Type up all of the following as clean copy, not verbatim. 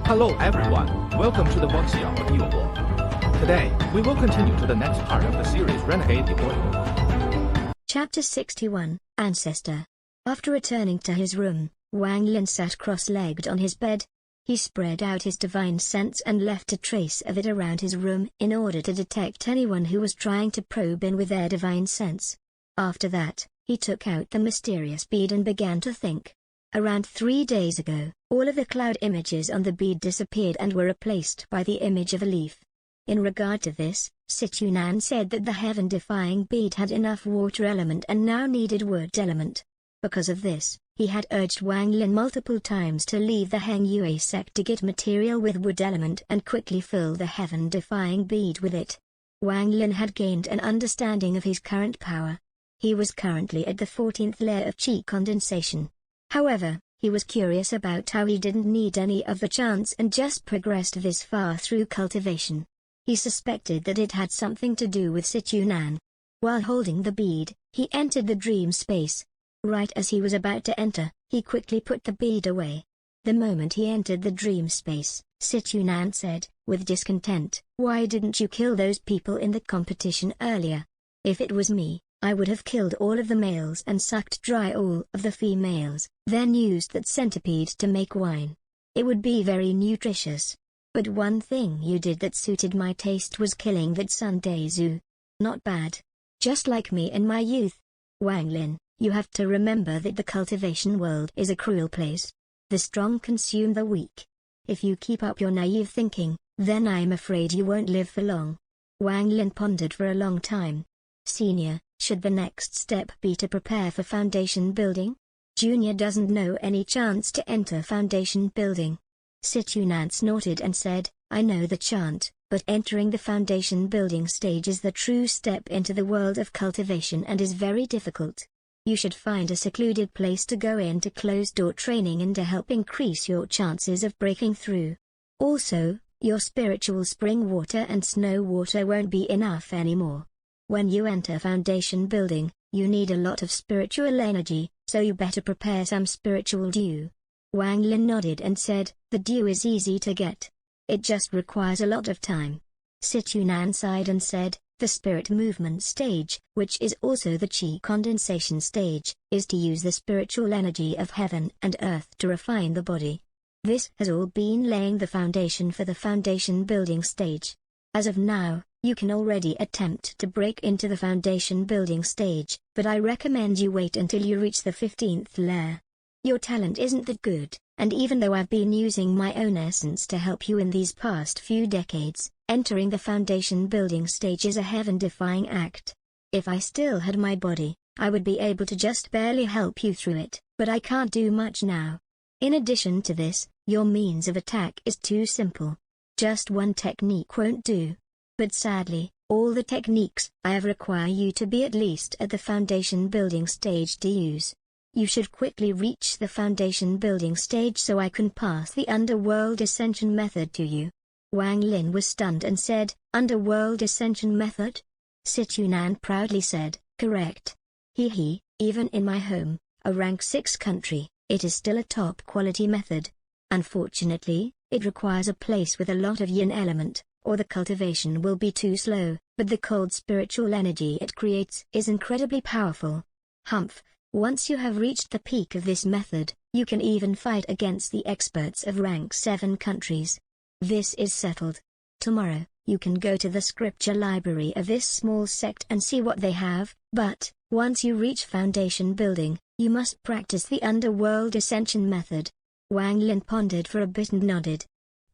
Hello everyone, welcome to the Wuxia Audiobook. Today, we will continue to the next part of the series Renegade Immortal. Chapter 61, Ancestor. After returning to his room, Wang Lin sat cross-legged on his bed. He spread out his divine sense and left a trace of it around his room in order to detect anyone who was trying to probe in with their divine sense. After that, he took out the mysterious bead and began to think. Around 3 days ago, all of the cloud images on the bead disappeared and were replaced by the image of a leaf. In regard to this, Situnan said that the heaven-defying bead had enough water element and now needed wood element. Because of this, he had urged Wang Lin multiple times to leave the Heng Yue sect to get material with wood element and quickly fill the heaven-defying bead with it. Wang Lin had gained an understanding of his current power. He was currently at the 14th layer of qi condensation. However, he was curious about how he didn't need any of the chance and just progressed this far through cultivation. He suspected that it had something to do with Situnan. While holding the bead, he entered the dream space. Right as he was about to enter, he quickly put the bead away. The moment he entered the dream space, Situnan said, with discontent, "Why didn't you kill those people in the competition earlier? If it was me, I would have killed all of the males and sucked dry all of the females, then used that centipede to make wine. It would be very nutritious. But one thing you did that suited my taste was killing that Sunday zoo. Not bad. Just like me in my youth. Wang Lin, you have to remember that the cultivation world is a cruel place. The strong consume the weak. If you keep up your naive thinking, then I'm afraid you won't live for long." Wang Lin pondered for a long time. Senior, should the next step be to prepare for foundation building? Junior doesn't know any chance to enter foundation building. Situnan snorted and said, "I know the chant, but entering the foundation building stage is the true step into the world of cultivation and is very difficult. You should find a secluded place to go into closed-door training and to help increase your chances of breaking through. Also, your spiritual spring water and snow water won't be enough anymore. When you enter foundation building, you need a lot of spiritual energy, so you better prepare some spiritual dew." Wang Lin nodded and said, "The dew is easy to get. It just requires a lot of time." Situnan sighed and said, "The spirit movement stage, which is also the qi condensation stage, is to use the spiritual energy of heaven and earth to refine the body. This has all been laying the foundation for the foundation building stage. As of now, you can already attempt to break into the foundation building stage, but I recommend you wait until you reach the 15th layer. Your talent isn't that good, and even though I've been using my own essence to help you in these past few decades, entering the foundation building stage is a heaven-defying act. If I still had my body, I would be able to just barely help you through it, but I can't do much now. In addition to this, your means of attack is too simple. Just one technique won't do. But sadly, all the techniques I have require you to be at least at the foundation building stage to use. You should quickly reach the foundation building stage so I can pass the underworld ascension method to you." Wang Lin was stunned and said, "Underworld ascension method?" Situnan proudly said, "Correct. Even in my home, a rank 6 country, it is still a top quality method. Unfortunately, it requires a place with a lot of yin element, or the cultivation will be too slow, but the cold spiritual energy it creates is incredibly powerful. Humph, once you have reached the peak of this method, you can even fight against the experts of rank 7 countries. This is settled. Tomorrow, you can go to the scripture library of this small sect and see what they have, but, once you reach foundation building, you must practice the underworld ascension method." Wang Lin pondered for a bit and nodded.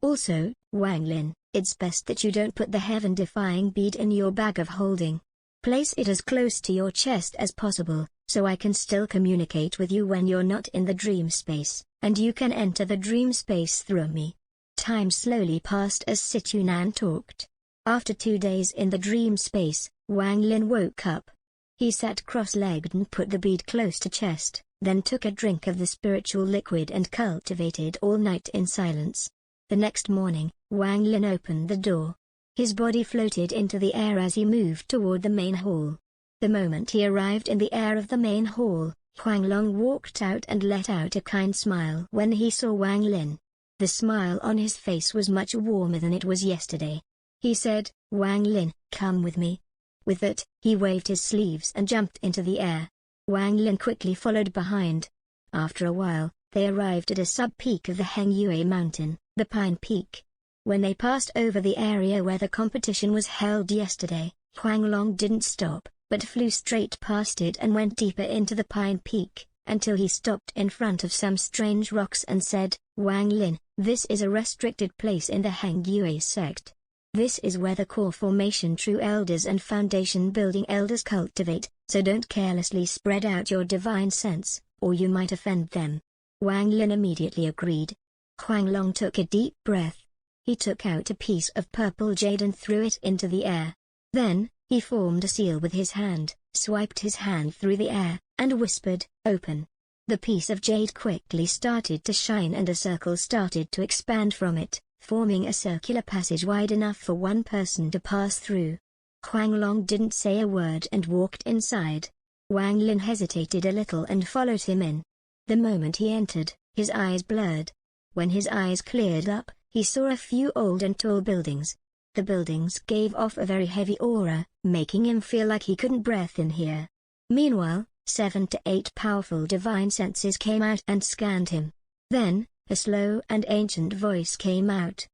"Also, Wang Lin, it's best that you don't put the heaven-defying bead in your bag of holding. Place it as close to your chest as possible, so I can still communicate with you when you're not in the dream space, and you can enter the dream space through me." Time slowly passed as Situnan talked. After 2 days in the dream space, Wang Lin woke up. He sat cross-legged and put the bead close to chest, then took a drink of the spiritual liquid and cultivated all night in silence. The next morning, Wang Lin opened the door. His body floated into the air as he moved toward the main hall. The moment he arrived in the air of the main hall, Huang Long walked out and let out a kind smile when he saw Wang Lin. The smile on his face was much warmer than it was yesterday. He said, "Wang Lin, come with me." With that, he waved his sleeves and jumped into the air. Wang Lin quickly followed behind. After a while, they arrived at a sub-peak of the Hengyue mountain, the Pine Peak. When they passed over the area where the competition was held yesterday, Huanglong didn't stop, but flew straight past it and went deeper into the Pine Peak, until he stopped in front of some strange rocks and said, "Wang Lin, this is a restricted place in the Hengyue sect. This is where the core formation true elders and foundation building elders cultivate, so don't carelessly spread out your divine sense, or you might offend them." Wang Lin immediately agreed. Huanglong took a deep breath. He took out a piece of purple jade and threw it into the air. Then, he formed a seal with his hand, swiped his hand through the air, and whispered, "Open." The piece of jade quickly started to shine and a circle started to expand from it, forming a circular passage wide enough for one person to pass through. Huanglong didn't say a word and walked inside. Wang Lin hesitated a little and followed him in. The moment he entered, his eyes blurred. When his eyes cleared up, he saw a few old and tall buildings. The buildings gave off a very heavy aura, making him feel like he couldn't breathe in here. Meanwhile, 7 to 8 powerful divine senses came out and scanned him. Then, a slow and ancient voice came out.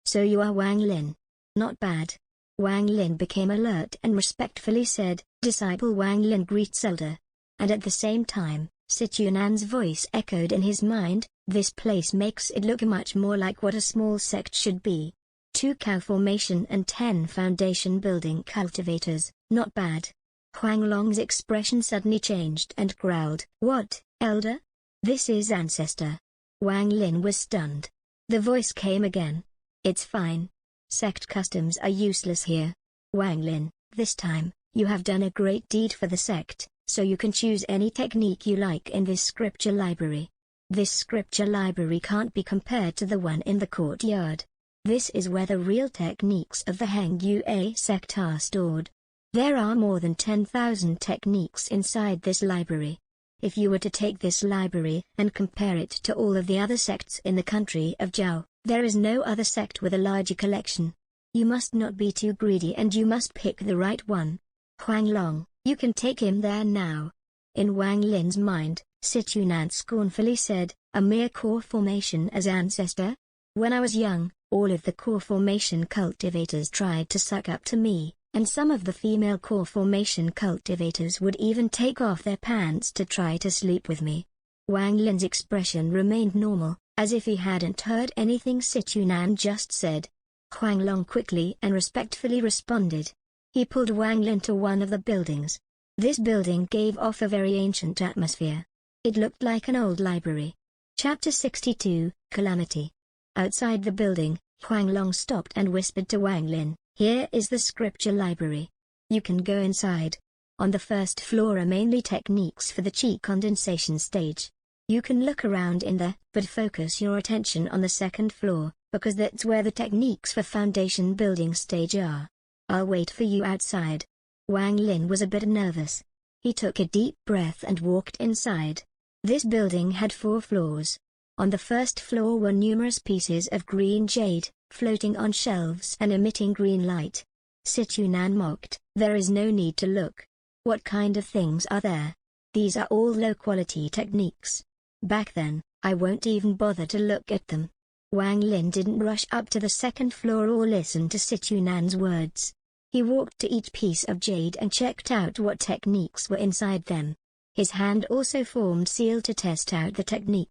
"So you are Wang Lin. Not bad." Wang Lin became alert and respectfully said, "Disciple Wang Lin greets elder." And at the same time, Situnan's voice echoed in his mind, "This place makes it look much more like what a small sect should be. 2 cow formation and 10 foundation building cultivators, not bad." Huanglong's expression suddenly changed and growled, "What, elder? This is ancestor." Wang Lin was stunned. The voice came again. "It's fine. Sect customs are useless here. Wang Lin, this time, you have done a great deed for the sect, so you can choose any technique you like in this scripture library. This scripture library can't be compared to the one in the courtyard. This is where the real techniques of the Hengyue sect are stored. There are more than 10,000 techniques inside this library. If you were to take this library and compare it to all of the other sects in the country of Zhao, there is no other sect with a larger collection. You must not be too greedy and you must pick the right one. Huanglong, you can take him there now." In Wang Lin's mind, Situnan scornfully said, "A mere core formation as ancestor? When I was young, all of the core formation cultivators tried to suck up to me, and some of the female core formation cultivators would even take off their pants to try to sleep with me." Wang Lin's expression remained normal, as if he hadn't heard anything Situnan just said. Huanglong quickly and respectfully responded. He pulled Wang Lin to one of the buildings. This building gave off a very ancient atmosphere. It looked like an old library. Chapter 62, Calamity. Outside the building, Huanglong stopped and whispered to Wang Lin, "Here is the scripture library. You can go inside. On the first floor are mainly techniques for the qi condensation stage. You can look around in there, but focus your attention on the second floor, because that's where the techniques for foundation building stage are. I'll wait for you outside." Wang Lin was a bit nervous. He took a deep breath and walked inside. This building had 4 floors. On the first floor were numerous pieces of green jade, floating on shelves and emitting green light. Situnan mocked, "There is no need to look. What kind of things are there? These are all low-quality techniques. Back then, I won't even bother to look at them." Wang Lin didn't rush up to the second floor or listen to Situnan's words. He walked to each piece of jade and checked out what techniques were inside them. His hand also formed seal to test out the technique.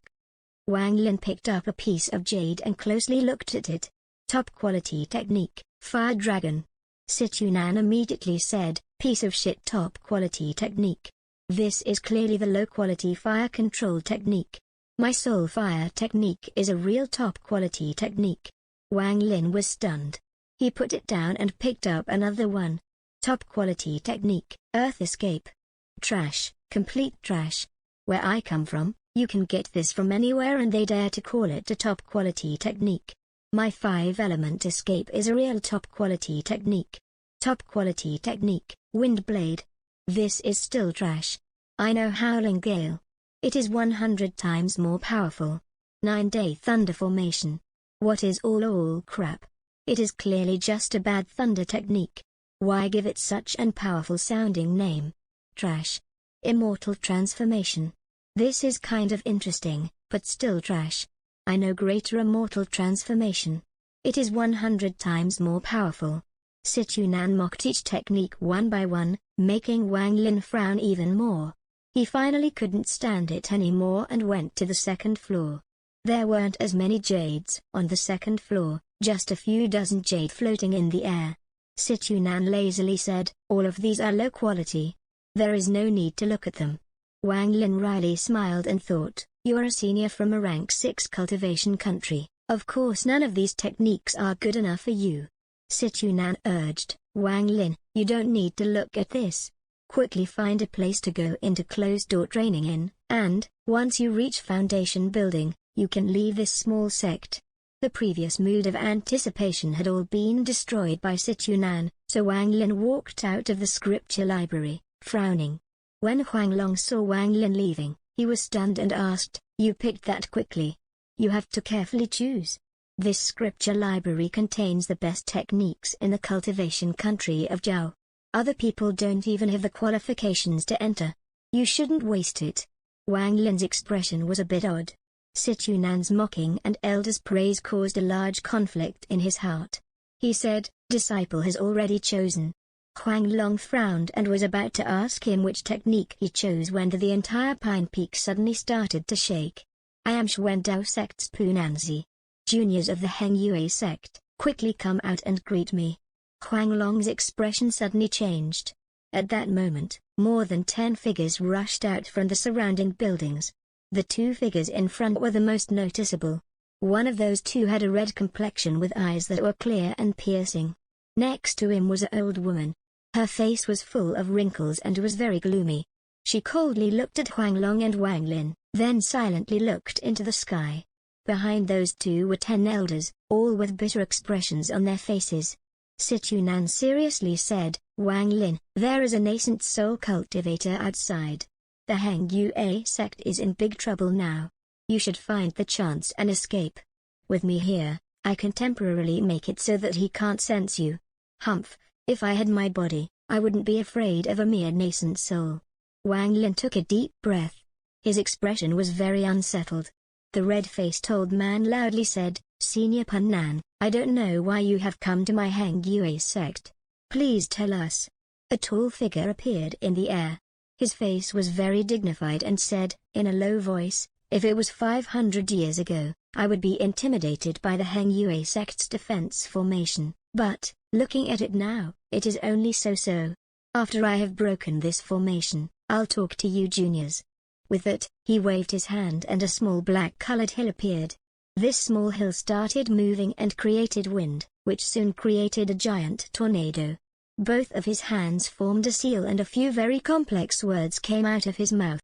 Wang Lin picked up a piece of jade and closely looked at it. "Top quality technique, Fire Dragon." Situnan immediately said, "Piece of shit top quality technique. This is clearly the low quality fire control technique. My soul fire technique is a real top quality technique." Wang Lin was stunned. He put it down and picked up another one. "Top quality technique, Earth Escape. Trash, complete trash. Where I come from, you can get this from anywhere and they dare to call it a top quality technique. My 5-element escape is a real top quality technique. Top quality technique, Wind Blade. This is still trash. I know Howling Gale. It is 100 times more powerful. 9-day thunder formation. What is all crap? It is clearly just a bad thunder technique. Why give it such an powerful sounding name? Trash. Immortal transformation. This is kind of interesting, but still trash. I know greater immortal transformation. It is 100 times more powerful. Situnan mocked each technique one by one, making Wang Lin frown even more. He finally couldn't stand it anymore and went to the second floor. There weren't as many jades on the second floor, just a few dozen jade floating in the air. Situnan lazily said, "All of these are low quality. There is no need to look at them." Wang Lin wryly smiled and thought, "You're a senior from a rank 6 cultivation country, of course none of these techniques are good enough for you." Situnan urged, "Wang Lin, you don't need to look at this. Quickly find a place to go into closed-door training in, and, once you reach foundation building, you can leave this small sect." The previous mood of anticipation had all been destroyed by Situnan, so Wang Lin walked out of the scripture library, frowning. When Huang Long saw Wang Lin leaving, he was stunned and asked, "You picked that quickly? You have to carefully choose. This scripture library contains the best techniques in the cultivation country of Zhao. Other people don't even have the qualifications to enter. You shouldn't waste it." Wang Lin's expression was a bit odd. Situnan's mocking and elder's praise caused a large conflict in his heart. He said, "Disciple has already chosen." Huang Long frowned and was about to ask him which technique he chose when the entire Pine Peak suddenly started to shake. "I am Xuandao sect's Punanzi. Juniors of the Heng Yue sect, quickly come out and greet me." Huang Long's expression suddenly changed. At that moment, more than 10 figures rushed out from the surrounding buildings. The 2 figures in front were the most noticeable. One of those 2 had a red complexion with eyes that were clear and piercing. Next to him was an old woman. Her face was full of wrinkles and was very gloomy. She coldly looked at Huang Long and Wang Lin, then silently looked into the sky. Behind those 2 were 10 elders, all with bitter expressions on their faces. Situnan seriously said, "Wang Lin, there is a nascent soul cultivator outside. The Heng Yue sect is in big trouble now. You should find the chance and escape. With me here, I can temporarily make it so that he can't sense you. Humph, if I had my body, I wouldn't be afraid of a mere nascent soul." Wang Lin took a deep breath. His expression was very unsettled. The red-faced old man loudly said, "Senior Punnan, I don't know why you have come to my Heng Yue sect. Please tell us." A tall figure appeared in the air. His face was very dignified and said, in a low voice, "If it was 500 years ago, I would be intimidated by the Heng Yue sect's defense formation, but, looking at it now, it is only so-so. After I have broken this formation, I'll talk to you juniors." With that, he waved his hand and a small black-colored hill appeared. This small hill started moving and created wind, which soon created a giant tornado. Both of his hands formed a seal and a few very complex words came out of his mouth.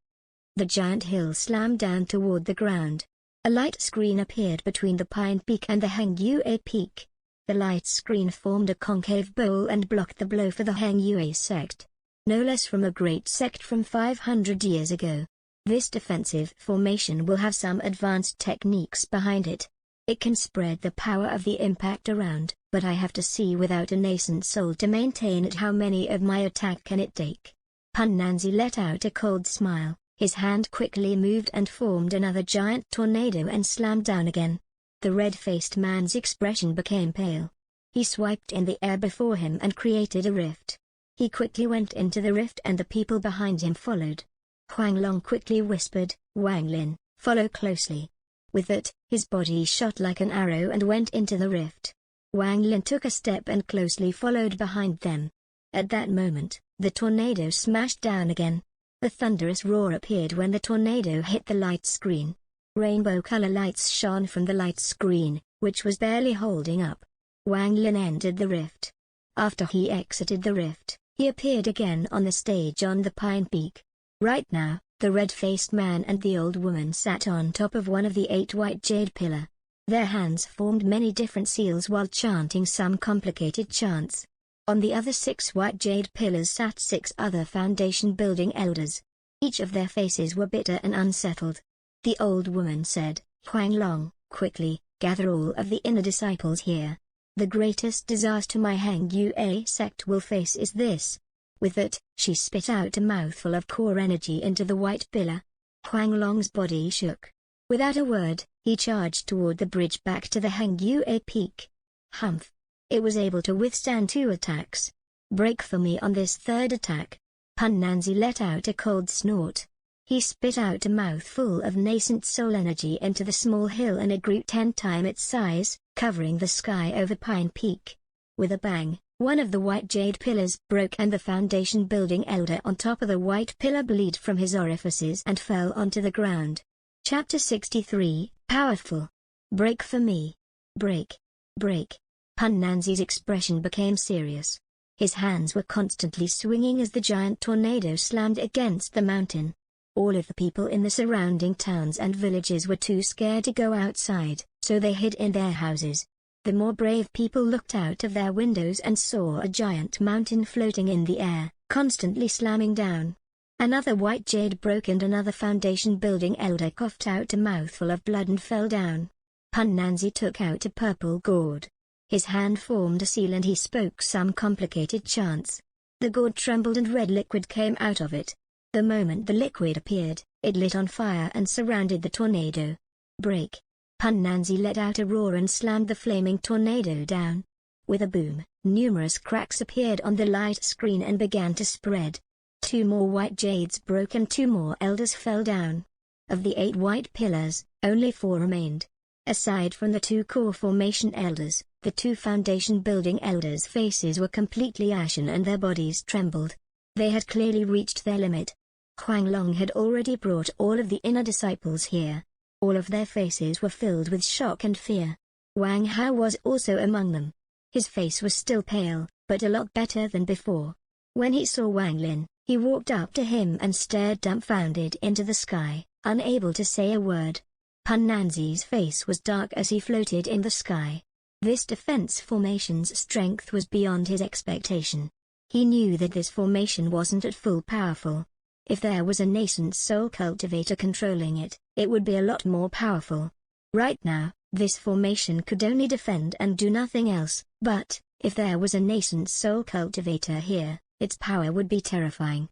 The giant hill slammed down toward the ground. A light screen appeared between the Pine Peak and the Heng Yue Peak. The light screen formed a concave bowl and blocked the blow for the Heng Yue sect. No less from a great sect from 500 years ago. This defensive formation will have some advanced techniques behind it. It can spread the power of the impact around, but I have to see without a nascent soul to maintain it. How many of my attack can it take? Punnanzi let out a cold smile. His hand quickly moved and formed another giant tornado and slammed down again. The red-faced man's expression became pale. He swiped in the air before him and created a rift. He quickly went into the rift and the people behind him followed. Huang Long quickly whispered, "Wang Lin, follow closely." With that, his body shot like an arrow and went into the rift. Wang Lin took a step and closely followed behind them. At that moment, the tornado smashed down again. A thunderous roar appeared when the tornado hit the light screen. Rainbow color lights shone from the light screen, which was barely holding up. Wang Lin entered the rift. After he exited the rift, he appeared again on the stage on the Pine Peak. Right now, the red-faced man and the old woman sat on top of one of the 8 white jade pillar. Their hands formed many different seals while chanting some complicated chants. On the other 6 white jade pillars sat 6 other foundation building elders. Each of their faces were bitter and unsettled. The old woman said, Huang Long, quickly, gather all of the inner disciples here. The greatest disaster my Hang Yue sect will face is this. With that, she spit out a mouthful of core energy into the white pillar. Huang Long's body shook. Without a word, he charged toward the bridge back to the Hang Yue peak. Humph! It was able to withstand 2 attacks. Break for me on this 3rd attack. Pan Nanzi let out a cold snort. He spit out a mouthful of nascent soul energy into the small hill and it grew 10 times its size, covering the sky over Pine Peak. With a bang, one of the white jade pillars broke and the foundation building elder on top of the white pillar bleed from his orifices and fell onto the ground. Chapter 63, Powerful. Break for me. Break. Break. Pan Nanzi's expression became serious. His hands were constantly swinging as the giant tornado slammed against the mountain. All of the people in the surrounding towns and villages were too scared to go outside, so they hid in their houses. The more brave people looked out of their windows and saw a giant mountain floating in the air, constantly slamming down. Another white jade broke and another foundation building elder coughed out a mouthful of blood and fell down. Pan Nanzi took out a purple gourd. His hand formed a seal and he spoke some complicated chants. The gourd trembled and red liquid came out of it. The moment the liquid appeared, it lit on fire and surrounded the tornado. Break. Pan Nanzi let out a roar and slammed the flaming tornado down. With a boom, numerous cracks appeared on the light screen and began to spread. 2 more white jades broke and 2 more elders fell down. Of the 8 white pillars, only 4 remained. Aside from the 2 core formation elders, the 2 foundation building elders' faces were completely ashen and their bodies trembled. They had clearly reached their limit. Huang Long had already brought all of the inner disciples here. All of their faces were filled with shock and fear. Wang Hao was also among them. His face was still pale, but a lot better than before. When he saw Wang Lin, he walked up to him and stared dumbfounded into the sky, unable to say a word. Pan Nanzi's face was dark as he floated in the sky. This defense formation's strength was beyond his expectation. He knew that this formation wasn't at full powerful. If there was a nascent soul cultivator controlling it, it would be a lot more powerful. Right now, this formation could only defend and do nothing else, but, if there was a nascent soul cultivator here, its power would be terrifying.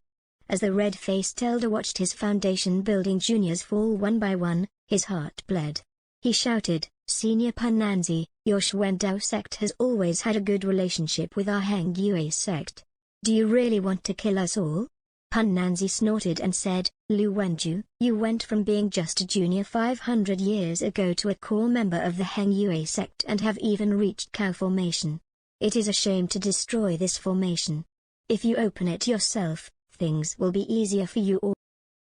As the red-faced elder watched his foundation building juniors fall one by one, his heart bled. He shouted, "Senior Pan Nanzi, your Xuandao sect has always had a good relationship with our Hang Yue sect. Do you really want to kill us all?" Pan Nanzi snorted and said, "Lu Wenju, you went from being just a junior 500 years ago to a core member of the Hang Yue sect and have even reached cow formation. It is a shame to destroy this formation. If you open it yourself, things will be easier for you all."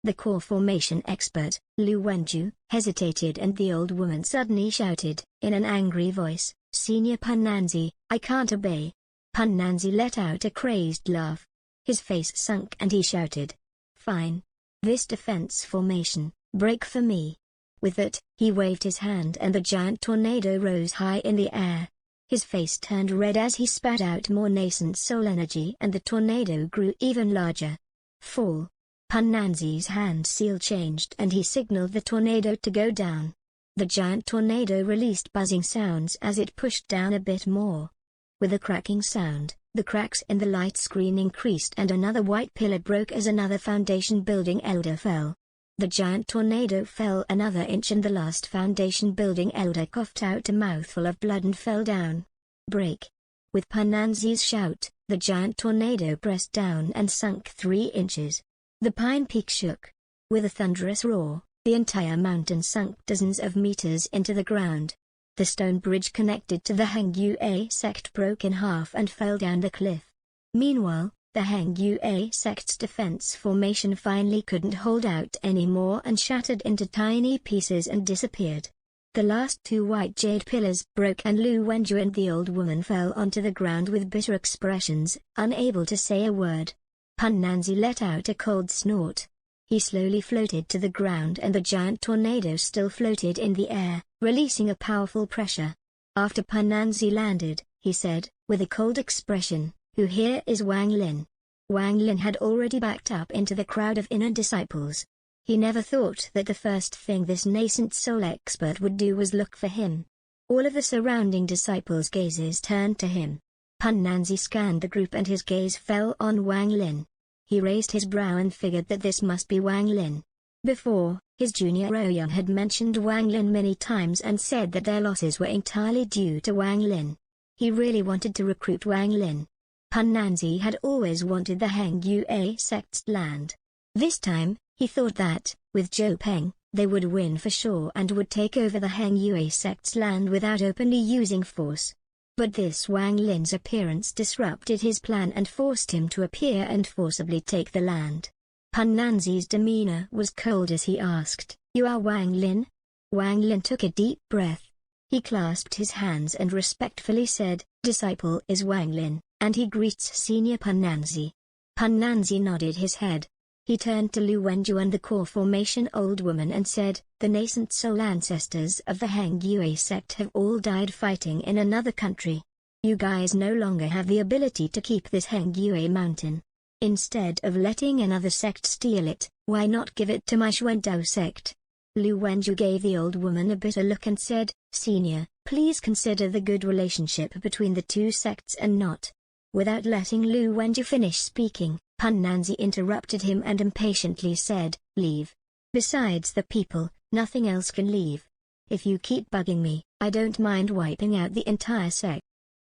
The core formation expert, Lu Wenju, hesitated and the old woman suddenly shouted, in an angry voice, "Senior Pan Nanzi, I can't obey." Pan Nanzi let out a crazed laugh. His face sunk and he shouted, "Fine. This defense formation, break for me." With that, he waved his hand and the giant tornado rose high in the air. His face turned red as he spat out more nascent soul energy and the tornado grew even larger. Fall. Pan Nanzi's hand seal changed and he signaled the tornado to go down. The giant tornado released buzzing sounds as it pushed down a bit more. With a cracking sound, the cracks in the light screen increased and another white pillar broke as another foundation building elder fell. The giant tornado fell another inch and the last foundation building elder coughed out a mouthful of blood and fell down. Break. With Pan Nanzi's shout, the giant tornado pressed down and sunk 3 inches. The Pine Peak shook. With a thunderous roar, the entire mountain sunk dozens of meters into the ground. The stone bridge connected to the Hang Yue sect broke in half and fell down the cliff. Meanwhile, the Hang Yue sect's defense formation finally couldn't hold out anymore and shattered into tiny pieces and disappeared. The last 2 white jade pillars broke and Lu Wenju and the old woman fell onto the ground with bitter expressions, unable to say a word. Pan Nanzi let out a cold snort. He slowly floated to the ground and the giant tornado still floated in the air, releasing a powerful pressure. After Pan Nanzi landed, he said, with a cold expression, "Who here is Wang Lin?" Wang Lin had already backed up into the crowd of inner disciples. He never thought that the first thing this nascent soul expert would do was look for him. All of the surrounding disciples' gazes turned to him. Pan Nanzi scanned the group and his gaze fell on Wang Lin. He raised his brow and figured that this must be Wang Lin. Before, his junior Ouyang had mentioned Wang Lin many times and said that their losses were entirely due to Wang Lin. He really wanted to recruit Wang Lin. Pan Nanzi had always wanted the Heng Yue sect's land. This time, he thought that, with Zhou Peng, they would win for sure and would take over the Heng Yue sect's land without openly using force. But this Wang Lin's appearance disrupted his plan and forced him to appear and forcibly take the land. Pan Nanzi's demeanor was cold as he asked, "You are Wang Lin?" Wang Lin took a deep breath. He clasped his hands and respectfully said, "Disciple is Wang Lin, and he greets Senior Pan Nanzi." Pan Nanzi nodded his head. He turned to Lu Wenju and the core formation old woman and said, "The nascent soul ancestors of the Heng Yue sect have all died fighting in another country. You guys no longer have the ability to keep this Heng Yue mountain. Instead of letting another sect steal it, why not give it to my Xuandao sect?" Lu Wenju gave the old woman a bitter look and said, "Senior, please consider the good relationship between the two sects and not." Without letting Lu Wenju finish speaking, Pan Nanzi interrupted him and impatiently said, "Leave. Besides the people, nothing else can leave. If you keep bugging me, I don't mind wiping out the entire sect."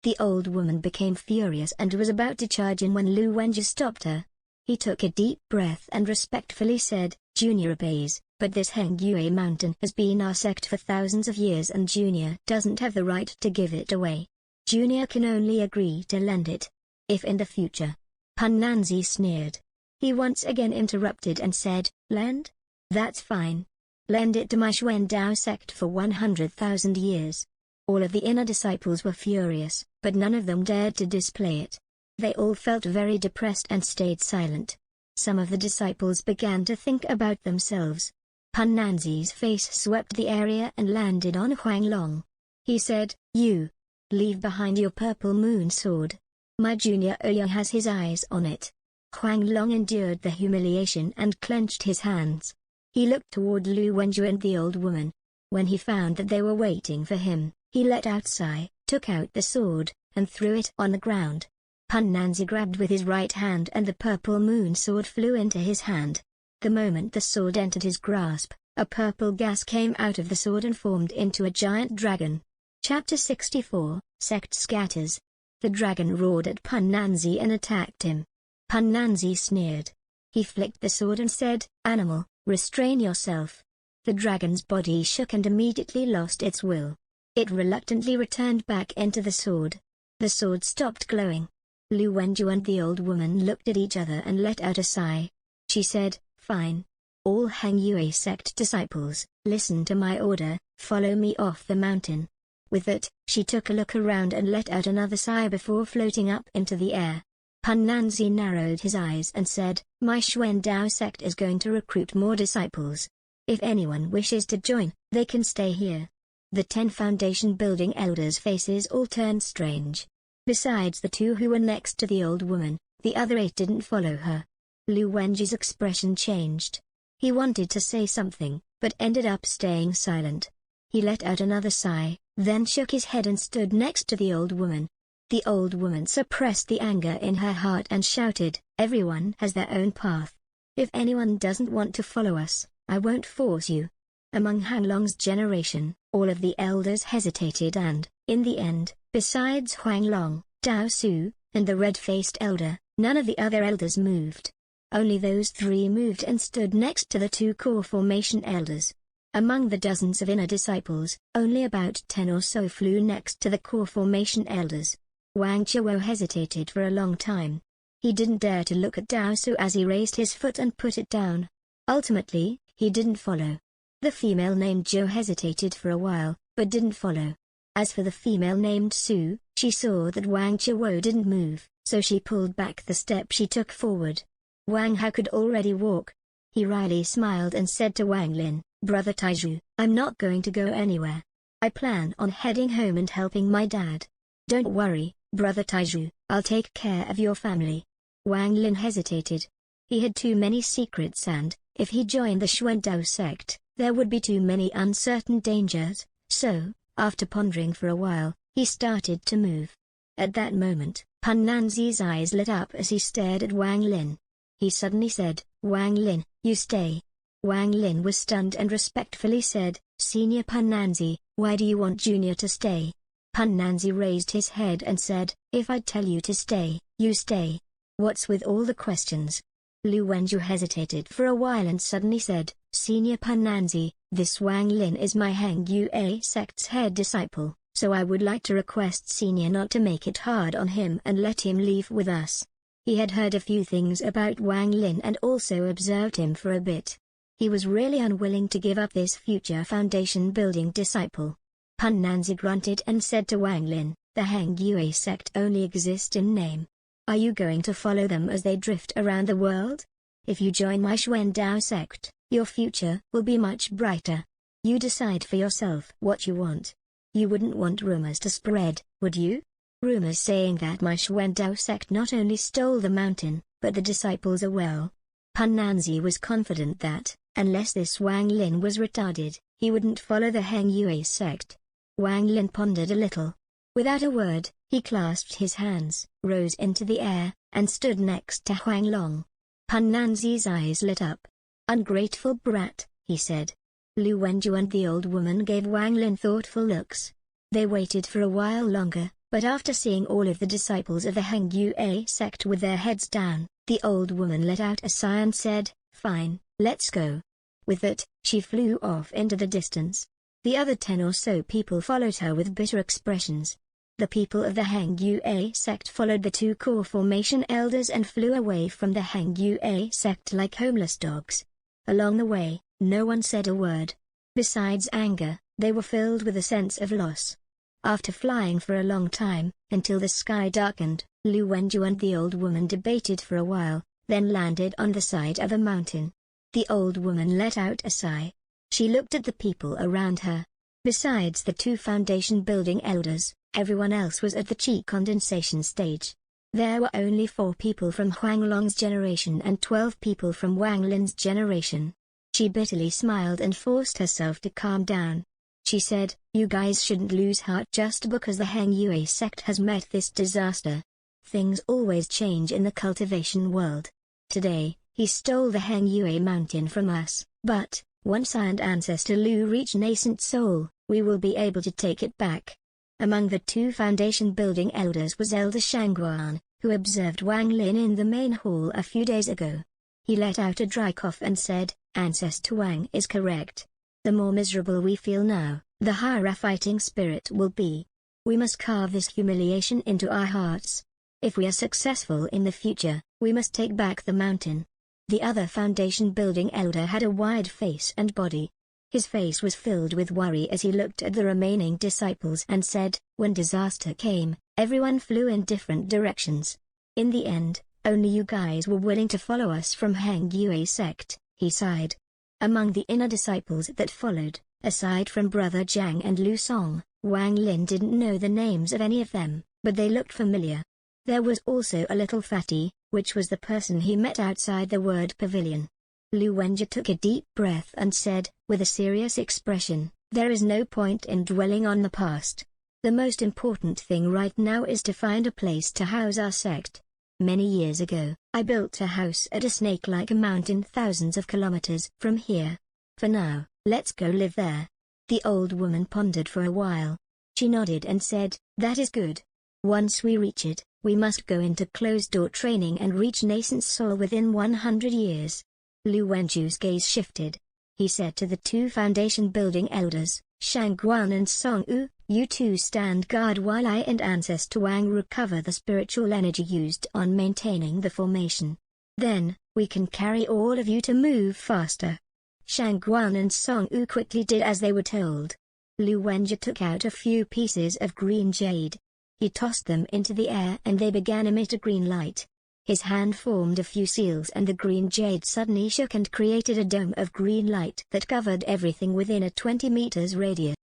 The old woman became furious and was about to charge in when Lu Wenju stopped her. He took a deep breath and respectfully said, "Junior obeys, but this Heng Yue mountain has been our sect for thousands of years and Junior doesn't have the right to give it away. Junior can only agree to lend it. If in the future..." Pan Nanzi sneered. He once again interrupted and said, "Lend? That's fine. Lend it to my Xuandao sect for 100,000 years." All of the inner disciples were furious, but none of them dared to display it. They all felt very depressed and stayed silent. Some of the disciples began to think about themselves. Pan Nanzi's face swept the area and landed on Huang Long. He said, "You. Leave behind your purple moon sword. My junior Ouyang has his eyes on it." Huang Long endured the humiliation and clenched his hands. He looked toward Lu Wenju and the old woman. When he found that they were waiting for him, he let out a sigh, took out the sword, and threw it on the ground. Pan Nanzi grabbed with his right hand and the purple moon sword flew into his hand. The moment the sword entered his grasp, a purple gas came out of the sword and formed into a giant dragon. Chapter 64, Sect Scatters. The dragon roared at Pan Nanzi and attacked him. Pan Nanzi sneered. He flicked the sword and said, "Animal, restrain yourself." The dragon's body shook and immediately lost its will. It reluctantly returned back into the sword. The sword stopped glowing. Lu Wenju and the old woman looked at each other and let out a sigh. She said, "Fine. All Heng Yue sect disciples, listen to my order, follow me off the mountain." With that, she took a look around and let out another sigh before floating up into the air. Pan Nanzi narrowed his eyes and said, "My Xuandao sect is going to recruit more disciples. If anyone wishes to join, they can stay here." The 10 foundation building elders' faces all turned strange. Besides the 2 who were next to the old woman, the other 8 didn't follow her. Lu Wenju's expression changed. He wanted to say something, but ended up staying silent. He let out another sigh, then shook his head and stood next to the old woman. The old woman suppressed the anger in her heart and shouted, "Everyone has their own path. If anyone doesn't want to follow us, I won't force you." Among Han Long's generation, all of the elders hesitated and, in the end, besides Huang Long, Dao Su, and the red-faced elder, none of the other elders moved. Only those 3 moved and stood next to the 2 core formation elders. Among the dozens of inner disciples, only about 10 or so flew next to the core formation elders. Wang Chuo hesitated for a long time. He didn't dare to look at Dao Su as he raised his foot and put it down. Ultimately, he didn't follow. The female named Zhou hesitated for a while, but didn't follow. As for the female named Su, she saw that Wang Chuo didn't move, so she pulled back the step she took forward. Wang Hao could already walk. He wryly smiled and said to Wang Lin, "Brother Taizhu, I'm not going to go anywhere. I plan on heading home and helping my dad." "Don't worry, Brother Taizhu, I'll take care of your family." Wang Lin hesitated. He had too many secrets and, If he joined the Xuandao sect, there would be too many uncertain dangers, so, after pondering for a while, he started to move. At that moment, Pan Nanzi's eyes lit up as he stared at Wang Lin. He suddenly said, "Wang Lin, you stay." Wang Lin was stunned and respectfully said, "Senior Pan Nanzi, why do you want Junior to stay?" Pan Nanzi raised his head and said, "If I tell you to stay, you stay. What's with all the questions?" Lu Wenju hesitated for a while and suddenly said, "Senior Pan Nanzi, this Wang Lin is my Heng Yue sect's head disciple, so I would like to request Senior not to make it hard on him and let him leave with us." He had heard a few things about Wang Lin and also observed him for a bit. He was really unwilling to give up this future foundation-building disciple. Pan Nanzi grunted and said to Wang Lin, "The Heng Yue sect only exist in name. Are you going to follow them as they drift around the world? If you join my Xuandao sect, your future will be much brighter. You decide for yourself what you want. You wouldn't want rumors to spread, would you? Rumors saying that my Xuandao sect not only stole the mountain, but the disciples as well." Pan Nanzi was confident that, unless this Wang Lin was retarded, he wouldn't follow the Heng Yue sect. Wang Lin pondered a little. Without a word, he clasped his hands, rose into the air, and stood next to Huang Long. Pan Nanzi's eyes lit up. "Ungrateful brat," he said. Lu Wenju and the old woman gave Wang Lin thoughtful looks. They waited for a while longer, but after seeing all of the disciples of the Heng Yue sect with their heads down, the old woman let out a sigh and said, "Fine, let's go." With that, she flew off into the distance. The other 10 or so people followed her with bitter expressions. The people of the Heng Yue sect followed the 2 core formation elders and flew away from the Heng Yue sect like homeless dogs. Along the way, no one said a word. Besides anger, they were filled with a sense of loss. After flying for a long time, until the sky darkened, Lu Wenju and the old woman debated for a while, then landed on the side of a mountain. The old woman let out a sigh. She looked at the people around her. Besides the 2 foundation-building elders, everyone else was at the chi condensation stage. There were only 4 people from Huang Long's generation and 12 people from Wang Lin's generation. She bitterly smiled and forced herself to calm down. She said, "You guys shouldn't lose heart just because the Heng Yue sect has met this disaster. Things always change in the cultivation world. Today, he stole the Heng Yue mountain from us, but once I and Ancestor Lu reach nascent soul, we will be able to take it back." Among the 2 foundation-building elders was Elder Shangguan, who observed Wang Lin in the main hall a few days ago. He let out a dry cough and said, "Ancestor Wang is correct. The more miserable we feel now, the higher our fighting spirit will be. We must carve this humiliation into our hearts. If we are successful in the future, we must take back the mountain." The other foundation-building elder had a wide face and body. His face was filled with worry as he looked at the remaining disciples and said, "When disaster came, everyone flew in different directions. In the end, only you guys were willing to follow us from Heng Yue sect," he sighed. Among the inner disciples that followed, aside from Brother Jiang and Lu Song, Wang Lin didn't know the names of any of them, but they looked familiar. There was also a little fatty, which was the person he met outside the word pavilion. Lu Wenju took a deep breath and said, with a serious expression, "There is no point in dwelling on the past. The most important thing right now is to find a place to house our sect. Many years ago, I built a house at a snake-like mountain thousands of kilometers from here. For now, let's go live there." The old woman pondered for a while. She nodded and said, "That is good. Once we reach it, we must go into closed-door training and reach nascent soul within 100 years. Lu Wenju's gaze shifted. He said to the 2 foundation-building elders, "Shangguan and Song Wu, you 2 stand guard while I and Ancestor Wang recover the spiritual energy used on maintaining the formation. Then, we can carry all of you to move faster." Shangguan and Song Wu quickly did as they were told. Lu Wenju took out a few pieces of green jade. He tossed them into the air and they began emit a green light. His hand formed a few seals and the green jade suddenly shook and created a dome of green light that covered everything within a 20 meters radius.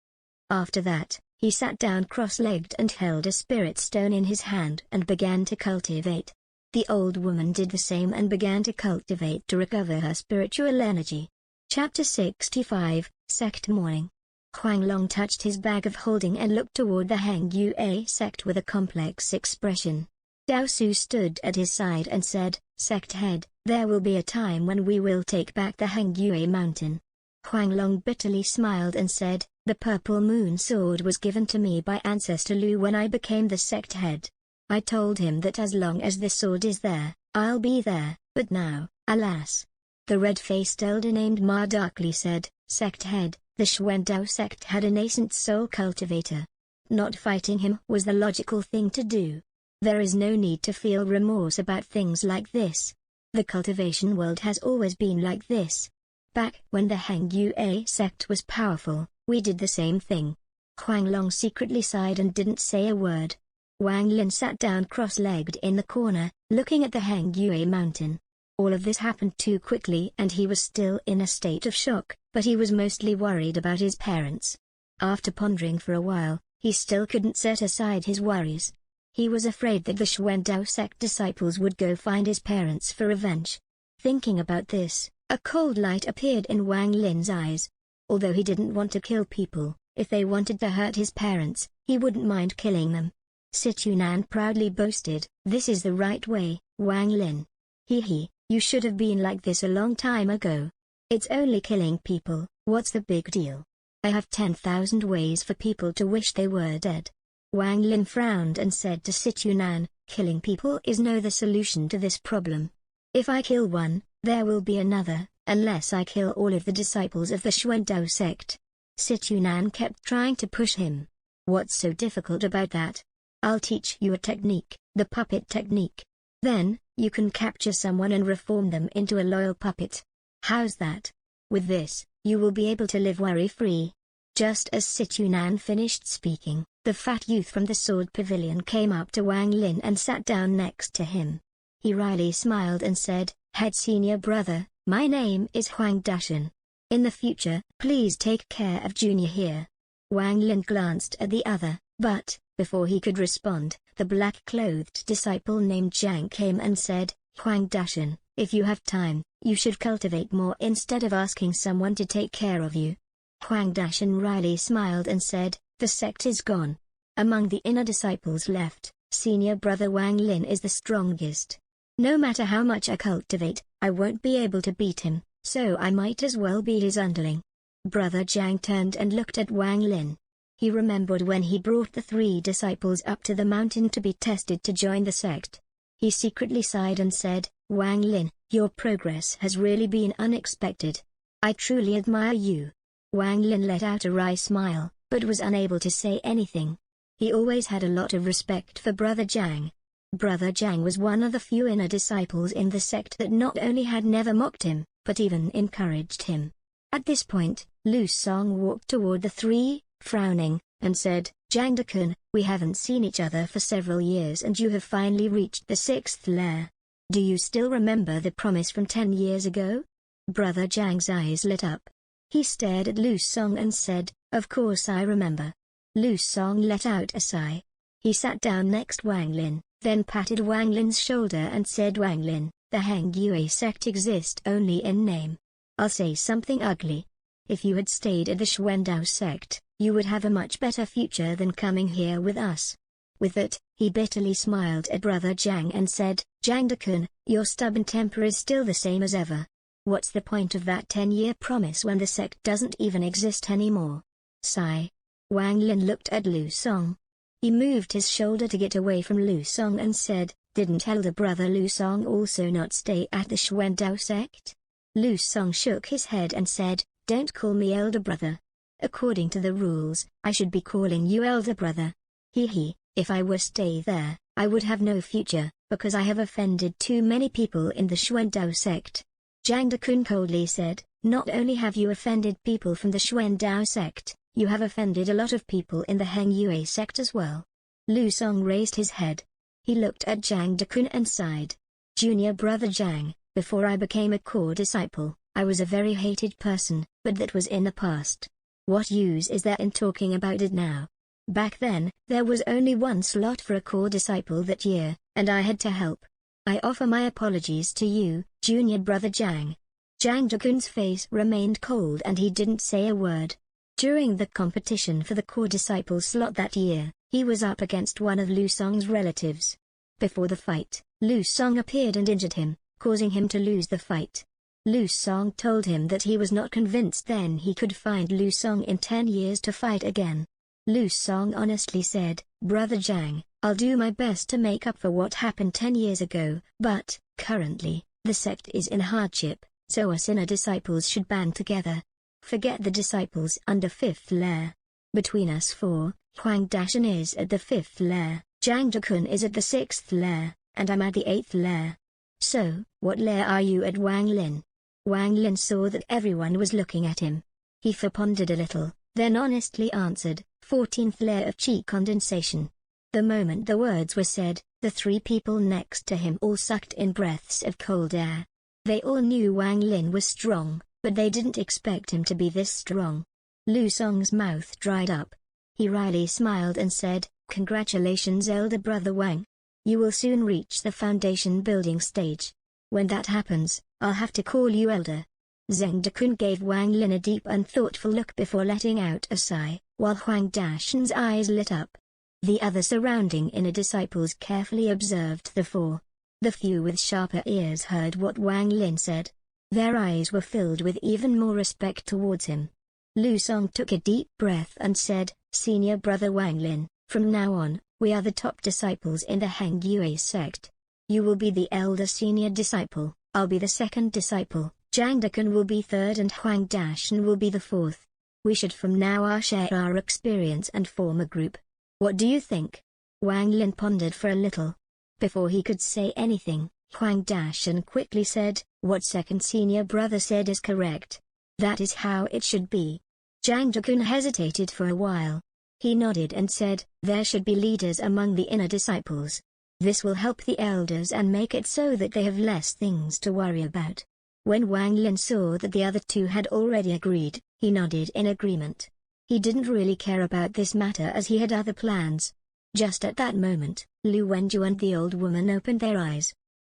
After that, he sat down cross-legged and held a spirit stone in his hand and began to cultivate. The old woman did the same and began to cultivate to recover her spiritual energy. Chapter 65, Sect Morning. Huang Long touched his bag of holding and looked toward the Hang Yue sect with a complex expression. Dao Su stood at his side and said, "Sect head, there will be a time when we will take back the Hang Yue mountain." Huang Long bitterly smiled and said, "The purple moon sword was given to me by Ancestor Lu when I became the sect head. I told him that as long as the sword is there, I'll be there, but now, alas." The red-faced elder named Ma darkly said, "Sect head, the Xuandao sect had a nascent soul cultivator. Not fighting him was the logical thing to do. There is no need to feel remorse about things like this. The cultivation world has always been like this. Back when the Hang Yue sect was powerful, we did the same thing." Huang Long secretly sighed and didn't say a word. Wang Lin sat down cross-legged in the corner, looking at the Hang Yue mountain. All of this happened too quickly and he was still in a state of shock, but he was mostly worried about his parents. After pondering for a while, he still couldn't set aside his worries. He was afraid that the Xuandao sect disciples would go find his parents for revenge. Thinking about this, a cold light appeared in Wang Lin's eyes. Although he didn't want to kill people, if they wanted to hurt his parents, he wouldn't mind killing them. Situnan proudly boasted, "This is the right way, Wang Lin. He, you should have been like this a long time ago. It's only killing people, what's the big deal? I have 10,000 ways for people to wish they were dead." Wang Lin frowned and said to Situnan, "Killing people is no the solution to this problem. If I kill one, there will be another, unless I kill all of the disciples of the Xuandao sect." Situnan kept trying to push him. "What's so difficult about that? I'll teach you a technique, the puppet technique. Then, you can capture someone and reform them into a loyal puppet. How's that? With this, you will be able to live worry-free." Just as Situnan finished speaking, the fat youth from the sword pavilion came up to Wang Lin and sat down next to him. He wryly smiled and said, "Head senior brother, my name is Huang Dashan. In the future, please take care of Junior here." Wang Lin glanced at the other, but, before he could respond, the black-clothed disciple named Zhang came and said, "Huang Dashan, if you have time, you should cultivate more instead of asking someone to take care of you." Huang Dashan wryly smiled and said, "The sect is gone. Among the inner disciples left, senior brother Wang Lin is the strongest. No matter how much I cultivate, I won't be able to beat him, so I might as well be his underling." Brother Zhang turned and looked at Wang Lin. He remembered when he brought the 3 disciples up to the mountain to be tested to join the sect. He secretly sighed and said, "Wang Lin, your progress has really been unexpected. I truly admire you." Wang Lin let out a wry smile, but was unable to say anything. He always had a lot of respect for Brother Zhang. Brother Zhang was one of the few inner disciples in the sect that not only had never mocked him, but even encouraged him. At this point, Lu Song walked toward the 3, frowning, and said, "Zhang Dekun, we haven't seen each other for several years and you have finally reached the 6th layer. Do you still remember the promise from 10 years ago?" Brother Zhang's eyes lit up. He stared at Lu Song and said, "Of course I remember." Lu Song let out a sigh. He sat down next Wang Lin, then patted Wang Lin's shoulder and said, "Wang Lin, the Hang Yue sect exists only in name. I'll say something ugly. If you had stayed at the Xuandao sect, you would have a much better future than coming here with us." With that, he bitterly smiled at Brother Zhang and said, "Zhang Dekun, your stubborn temper is still the same as ever. What's the point of that 10-year promise when the sect doesn't even exist anymore?" Sigh. Wang Lin looked at Lu Song. He moved his shoulder to get away from Lu Song and said, "Didn't elder brother Lu Song also not stay at the Xuandao sect?" Lu Song shook his head and said, "Don't call me elder brother. According to the rules, I should be calling you elder brother. If I were stay there, I would have no future, because I have offended too many people in the Xuandao sect." Zhang Dekun coldly said, "Not only have you offended people from the Xuandao sect, you have offended a lot of people in the Hang Yue sect as well." Lu Song raised his head. He looked at Zhang Dekun and sighed. "Junior brother Zhang, before I became a core disciple, I was a very hated person, but that was in the past. What use is there in talking about it now? Back then, there was only 1 slot for a core disciple that year, and I had to help. I offer my apologies to you, junior brother Zhang. Zhang Zhekun's face remained cold and he didn't say a word. During the competition for the core disciple slot that year, he was up against one of Lu Song's relatives. Before the fight, Lu Song appeared and injured him, causing him to lose the fight. Lu Song told him that he was not convinced then he could find Lu Song in 10 years to fight again. Lu Song honestly said, "Brother Zhang, I'll do my best to make up for what happened 10 years ago, but, currently, the sect is in hardship, so us inner disciples should band together. Forget the disciples under 5th layer. Between us four, Huang Dashan is at the 5th layer, Zhang Zhekun is at the 6th layer, and I'm at the 8th layer. So, what layer are you at, Wang Lin?" Wang Lin saw that everyone was looking at him. He pondered a little, then honestly answered, 14th layer of chi condensation. The moment the words were said, the 3 people next to him all sucked in breaths of cold air. They all knew Wang Lin was strong, but they didn't expect him to be this strong. Lu Song's mouth dried up. He wryly smiled and said, "Congratulations, elder brother Wang. You will soon reach the foundation building stage. When that happens, I'll have to call you elder." Zhang Dekun gave Wang Lin a deep and thoughtful look before letting out a sigh, while Huang Dashan's eyes lit up. The other surrounding inner disciples carefully observed the 4. The few with sharper ears heard what Wang Lin said. Their eyes were filled with even more respect towards him. Lu Song took a deep breath and said, "Senior brother Wang Lin, from now on, we are the top disciples in the Heng Yue sect. You will be the elder senior disciple, I'll be the second disciple, Zhang Dekun will be third and Huang Dashan will be the 4th. We should from now on share our experience and form a group. What do you think?" Wang Lin pondered for a little. Before he could say anything, Huang Dashan quickly said, "What second senior brother said is correct. That is how it should be." Zhang Dekun hesitated for a while. He nodded and said, "There should be leaders among the inner disciples. This will help the elders and make it so that they have less things to worry about." When Wang Lin saw that the other 2 had already agreed, he nodded in agreement. He didn't really care about this matter as he had other plans. Just at that moment, Lu Wenju and the old woman opened their eyes.